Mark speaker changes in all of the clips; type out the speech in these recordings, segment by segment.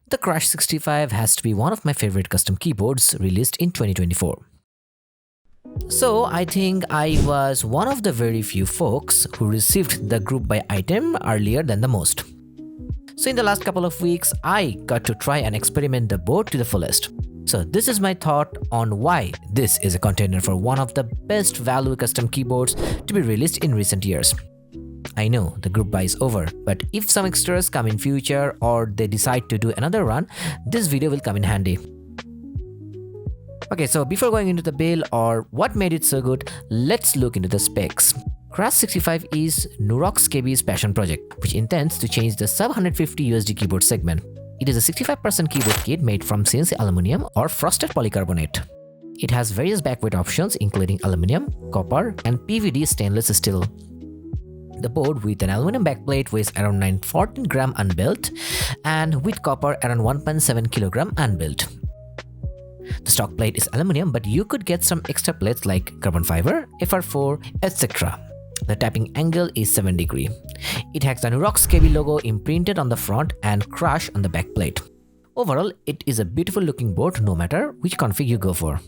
Speaker 1: The Krush65 has to be one of my favorite custom keyboards released in 2024. So I think I was one of the very few folks who received the group buy item earlier than the most. So in the last couple of weeks, I got to try and experiment the board to the fullest. So this is my thought on why this is a contender for one of the best value custom keyboards to be released in recent years. I know the group buy is over, but if some extras come in future or they decide to do another run, this video will come in handy. Okay, so before going into the build or what made it so good, let's look into the specs. Krush65 is Nurox KB's passion project, which intends to change the sub $150 keyboard segment. It is a 65% keyboard kit made from CNC aluminum or frosted polycarbonate. It has various backweight options including aluminum, copper, and PVD stainless steel. The board with an aluminum backplate weighs around 914 gram unbuilt and with copper around 1.7 kilogram unbuilt. The stock plate is aluminum, but you could get some extra plates like carbon fiber, FR4, etc. The tapping angle is 7 degrees. It has the Nurox KB logo imprinted on the front and Krush on the back plate. Overall, it is a beautiful looking board no matter which config you go for.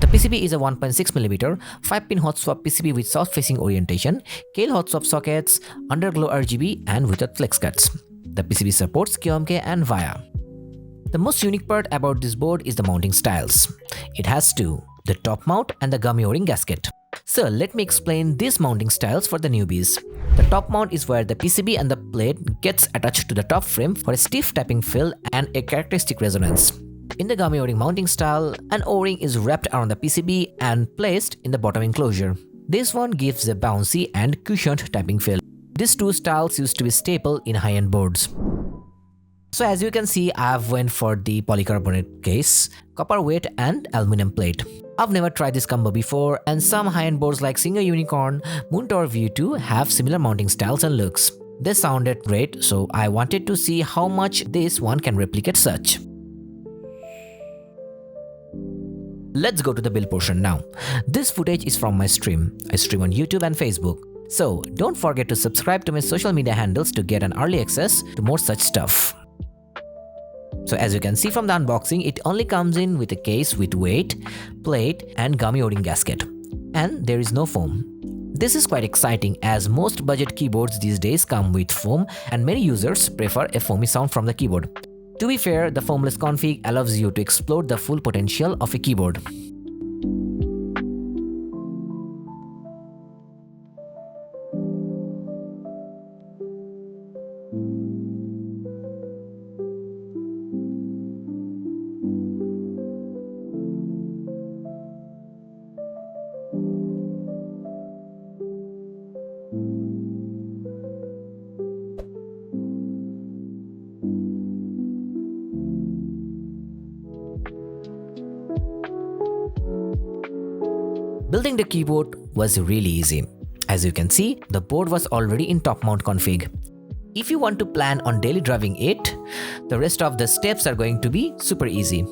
Speaker 1: The PCB is a 1.6mm 5-pin hot swap PCB with south-facing orientation, Kailh hot swap sockets, underglow RGB, and without flex cuts. The PCB supports QMK and VIA. The most unique part about this board is the mounting styles. It has two, the top mount and the gummy O-ring gasket. So let me explain these mounting styles for the newbies. The top mount is where the PCB and the plate gets attached to the top frame for a stiff tapping feel and a characteristic resonance. In the gummy O-ring mounting style, an O-ring is wrapped around the PCB and placed in the bottom enclosure. This one gives a bouncy and cushioned tapping feel. These two styles used to be staple in high-end boards. So as you can see, I've went for the polycarbonate case, copper weight and aluminum plate. I've never tried this combo before, and some high-end boards like Singer Unicorn, Moontower View 2 have similar mounting styles and looks. They sounded great, so I wanted to see how much this one can replicate such. Let's go to the build portion now. This footage is from my stream. I stream on YouTube and Facebook. So don't forget to subscribe to my social media handles to get an early access to more such stuff. So as you can see from the unboxing, it only comes in with a case with weight, plate, and gummy O-ring gasket. And there is no foam. This is quite exciting as most budget keyboards these days come with foam and many users prefer a foamy sound from the keyboard. To be fair, the foamless config allows you to explore the full potential of a keyboard. Building the keyboard was really easy. As you can see, the board was already in top mount config. If you want to plan on daily driving it, the rest of the steps are going to be super easy.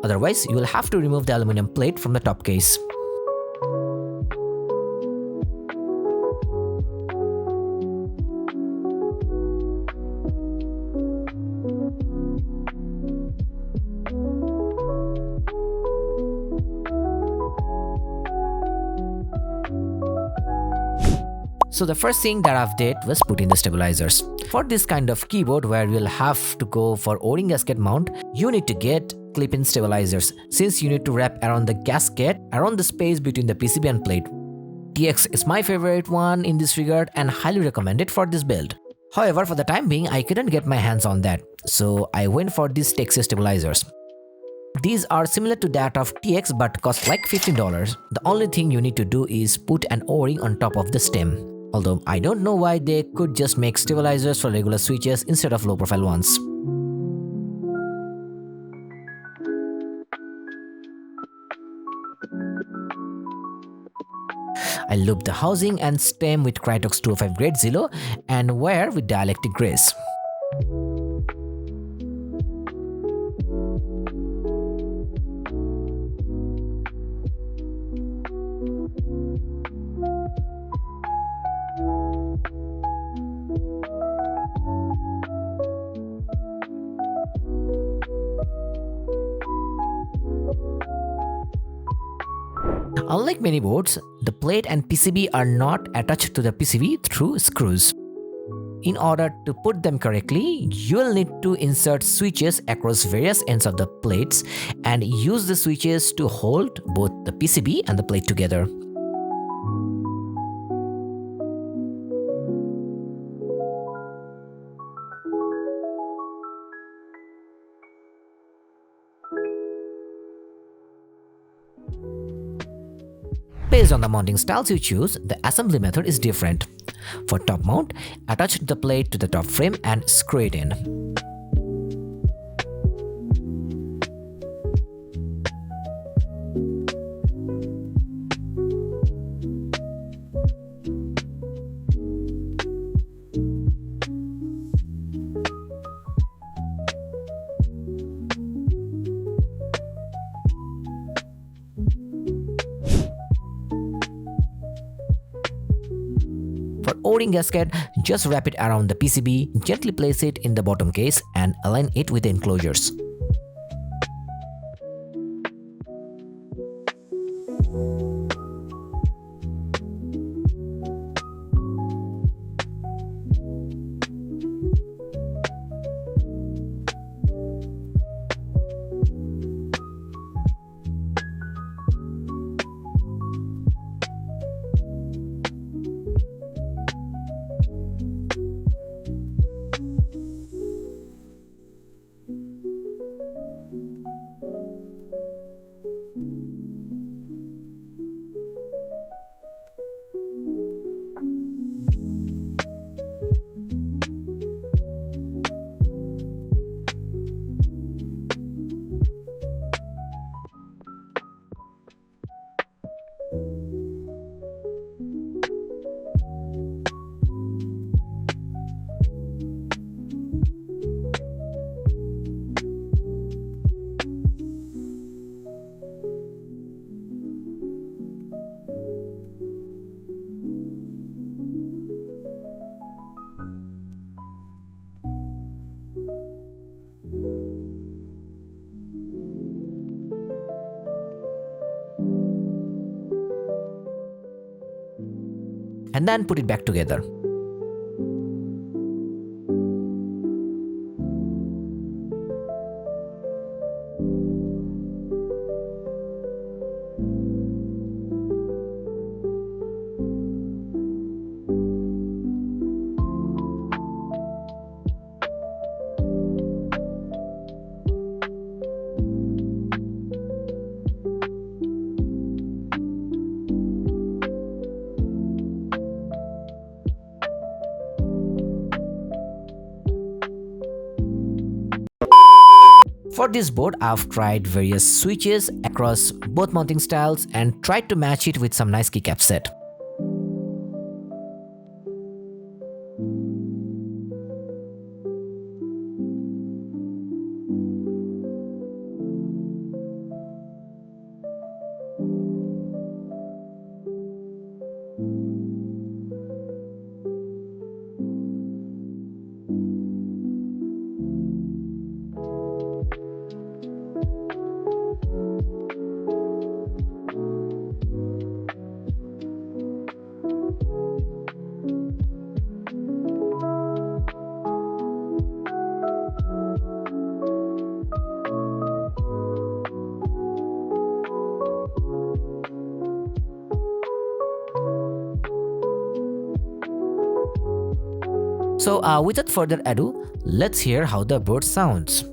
Speaker 1: Otherwise, you will have to remove the aluminum plate from the top case. So the first thing that I've did was put in the stabilizers. For this kind of keyboard where you'll have to go for O-ring gasket mount, you need to get clip-in stabilizers since you need to wrap around the gasket around the space between the PCB and plate. TX is my favorite one in this regard and highly recommended for this build. However, for the time being, I couldn't get my hands on that, so I went for these Tecsee Stabilizers. These are similar to that of TX but cost like $15. The only thing you need to do is put an O-ring on top of the stem. Although I don't know why they could just make stabilizers for regular switches instead of low-profile ones. I looped the housing and stem with Krytox 205 grade Zillow and wire with dielectric grace. Unlike many boards, the plate and PCB are not attached to the PCB through screws. In order to put them correctly, you will need to insert switches across various ends of the plates and use the switches to hold both the PCB and the plate together. Based on the mounting styles you choose, the assembly method is different. For top mount, attach the plate to the top frame and screw it in. For O-ring gasket, just wrap it around the PCB, gently place it in the bottom case and align it with the enclosures. And then put it back together. For this board, I've tried various switches across both mounting styles and tried to match it with some nice keycap set. So without further ado, let's hear how the board sounds.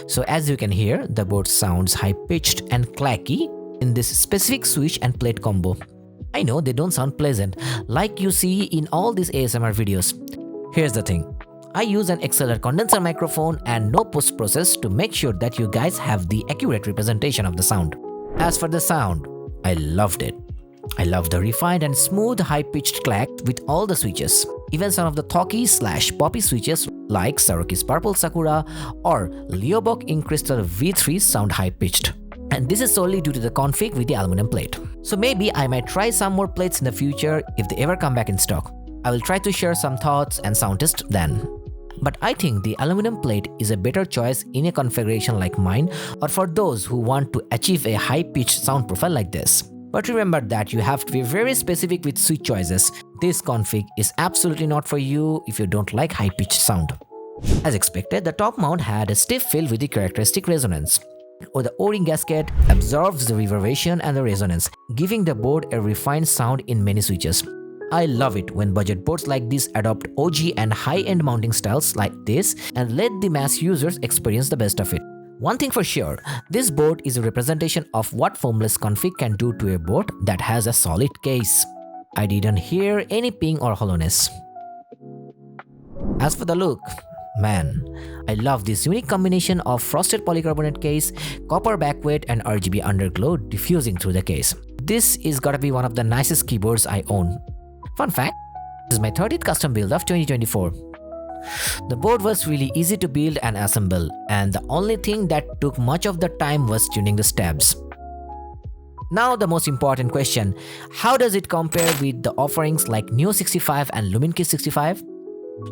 Speaker 1: So as you can hear, the board sounds high-pitched and clacky in this specific switch and plate combo. I know they don't sound pleasant like you see in all these ASMR videos. Here's the thing. I use an XLR condenser microphone and no post-process to make sure that you guys have the accurate representation of the sound. As for the sound, I loved it. I love the refined and smooth high-pitched clack with all the switches. Even some of the talkie/poppy switches like Sarokeys Purple Sakura or Leobog Ink Crystal V3 sound high-pitched. And this is solely due to the config with the aluminum plate. So maybe I might try some more plates in the future if they ever come back in stock. I will try to share some thoughts and sound test then. But I think the aluminum plate is a better choice in a configuration like mine or for those who want to achieve a high-pitched sound profile like this. But remember that you have to be very specific with switch choices. This config is absolutely not for you if you don't like high-pitched sound. As expected, the top mount had a stiff fill with the characteristic resonance. Or the O-ring gasket absorbs the reverberation and the resonance, giving the board a refined sound in many switches. I love it when budget boards like this adopt OG and high-end mounting styles like this and let the mass users experience the best of it. One thing for sure, this board is a representation of what foamless config can do to a board that has a solid case. I didn't hear any ping or hollowness. As for the look, man, I love this unique combination of frosted polycarbonate case, copper backweight and RGB underglow diffusing through the case. This is gotta be one of the nicest keyboards I own. Fun fact, this is my 30th custom build of 2024. The board was really easy to build and assemble, and the only thing that took much of the time was tuning the stabs. Now the most important question, how does it compare with the offerings like Neo 65 and LumenKey 65?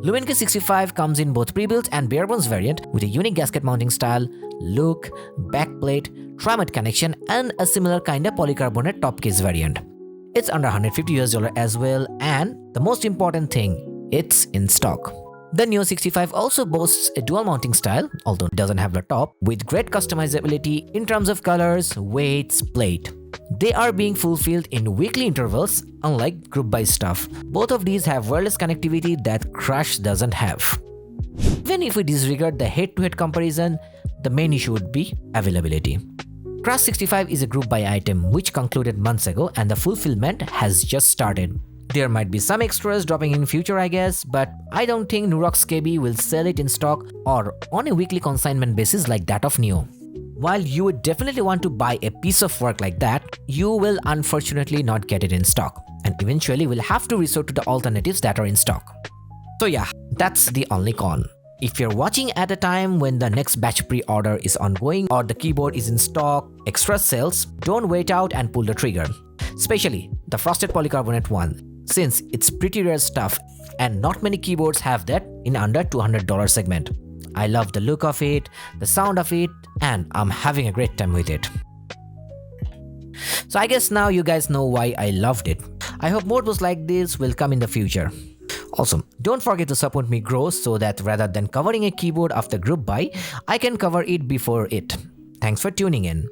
Speaker 1: LumenKey 65 comes in both pre-built and bare-bones variant with a unique gasket mounting style, look, backplate, tri-mud connection and a similar kind of polycarbonate top case variant. It's under $150 as well, and the most important thing, it's in stock. The Neo 65 also boasts a dual mounting style, although it doesn't have the top, with great customizability in terms of colors, weights, plate. They are being fulfilled in weekly intervals, unlike group buy stuff. Both of these have wireless connectivity that Krush doesn't have. Even if we disregard the head-to-head comparison, the main issue would be availability. Krush65 is a group buy item which concluded months ago and the fulfillment has just started. There might be some extras dropping in future I guess, but I don't think Nurox KB will sell it in stock or on a weekly consignment basis like that of Neo. While you would definitely want to buy a piece of work like that, you will unfortunately not get it in stock and eventually will have to resort to the alternatives that are in stock. So yeah, that's the only con. If you're watching at a time when the next batch pre-order is ongoing or the keyboard is in stock, extra sales, don't wait out and pull the trigger. Especially the frosted polycarbonate one, since it's pretty rare stuff and not many keyboards have that in under $200 segment. I love the look of it, the sound of it, and I'm having a great time with it. So I guess now you guys know why I loved it. I hope more boards like this will come in the future. Also, don't forget to support me grow so that rather than covering a keyboard after group buy, I can cover it before it. Thanks for tuning in.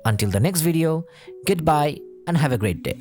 Speaker 1: Until the next video, goodbye and have a great day.